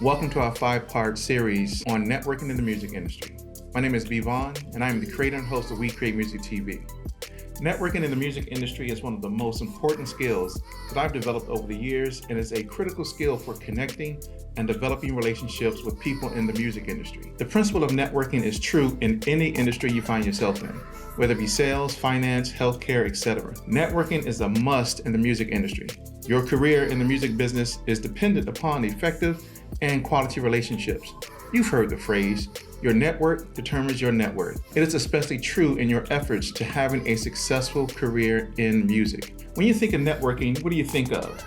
Welcome to our 5-part series on networking in the music industry. My name is B. Vaughn, and I am the creator and host of We Create Music TV. Networking in the music industry is one of the most important skills that I've developed over the years, and is a critical skill for connecting and developing relationships with people in the music industry. The principle of networking is true in any industry you find yourself in, whether it be sales, finance, healthcare, etc. Networking is a must in the music industry. Your career in the music business is dependent upon effective and quality relationships. You've heard the phrase, your network determines your net worth. It is especially true in your efforts to having a successful career in music. When you think of networking, what do you think of?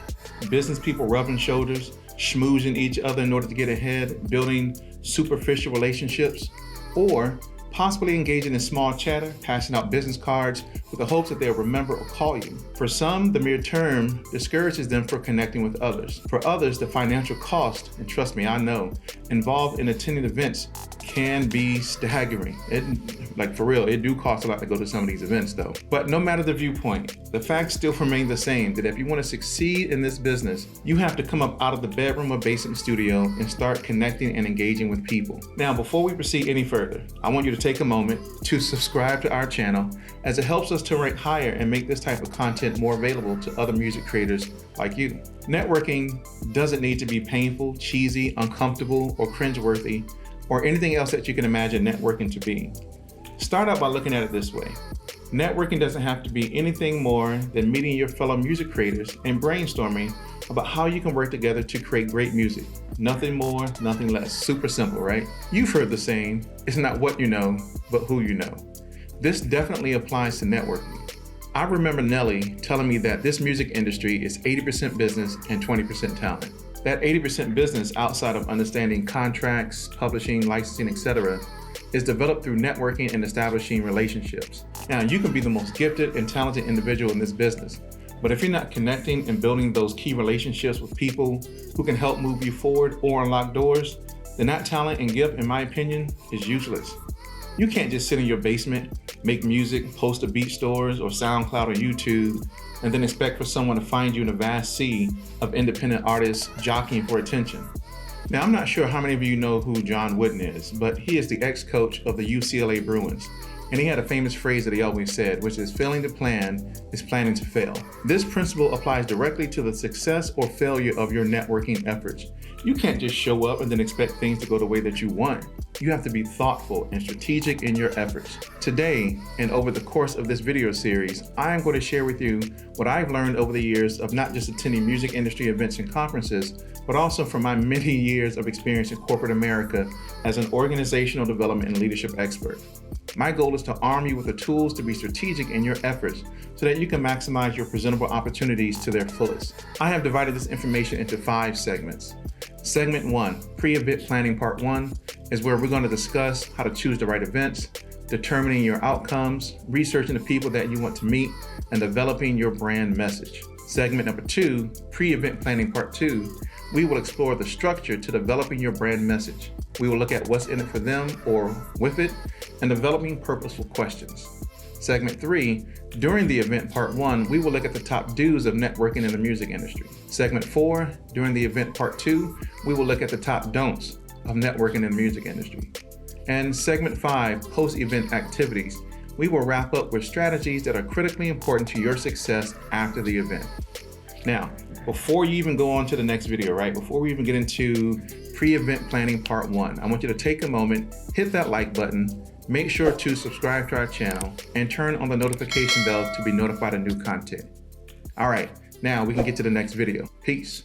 Business people rubbing shoulders, schmoozing each other in order to get ahead, building superficial relationships, or possibly engaging in small chatter, passing out business cards with the hopes that they'll remember or call you. For some, the mere term discourages them from connecting with others. For others, the financial cost, and trust me, I know, involved in attending events can be staggering. For real, it do cost a lot to go to some of these events though. But no matter the viewpoint, the facts still remain the same, that if you want to succeed in this business, you have to come up out of the bedroom or basement studio and start connecting and engaging with people. Now, before we proceed any further, I want you to take a moment to subscribe to our channel, as it helps us to rank higher and make this type of content more available to other music creators like you. Networking doesn't need to be painful, cheesy, uncomfortable, or cringeworthy, or anything else that you can imagine networking to be. Start out by looking at it this way. Networking doesn't have to be anything more than meeting your fellow music creators and brainstorming about how you can work together to create great music. Nothing more, nothing less. Super simple, right? You've heard the saying, it's not what you know, but who you know. This definitely applies to networking. I remember Nelly telling me that this music industry is 80% business and 20% talent. That 80% business, outside of understanding contracts, publishing, licensing, etc., is developed through networking and establishing relationships. Now, you can be the most gifted and talented individual in this business, but if you're not connecting and building those key relationships with people who can help move you forward or unlock doors, then that talent and gift, in my opinion, is useless. You can't just sit in your basement, make music, post to beat stores or SoundCloud or YouTube, and then expect for someone to find you in a vast sea of independent artists jockeying for attention. Now, I'm not sure how many of you know who John Wooden is, but he is the ex-coach of the UCLA Bruins. And he had a famous phrase that he always said, which is failing to plan is planning to fail. This principle applies directly to the success or failure of your networking efforts. You can't just show up and then expect things to go the way that you want. You have to be thoughtful and strategic in your efforts. Today, and over the course of this video series, I am going to share with you what I've learned over the years of not just attending music industry events and conferences, but also from my many years of experience in corporate America as an organizational development and leadership expert. My goal is to arm you with the tools to be strategic in your efforts so that you can maximize your presentable opportunities to their fullest. I have divided this information into 5 segments. Segment 1, Pre-Event Planning Part 1, is where we're going to discuss how to choose the right events, determining your outcomes, researching the people that you want to meet, and developing your brand message. Segment number 2, Pre-Event Planning Part 2, we will explore the structure to developing your brand message. We will look at what's in it for them or with it, and developing purposeful questions. Segment 3, during the event Part 1, we will look at the top do's of networking in the music industry. Segment 4, during the event Part 2, we will look at the top don'ts of networking in the music industry. And Segment 5, post-event activities, we will wrap up with strategies that are critically important to your success after the event. Now, before you even go on to the next video, right? Before we even get into pre-event planning part 1, I want you to take a moment, hit that like button, make sure to subscribe to our channel, and turn on the notification bell to be notified of new content. All right, now we can get to the next video. Peace.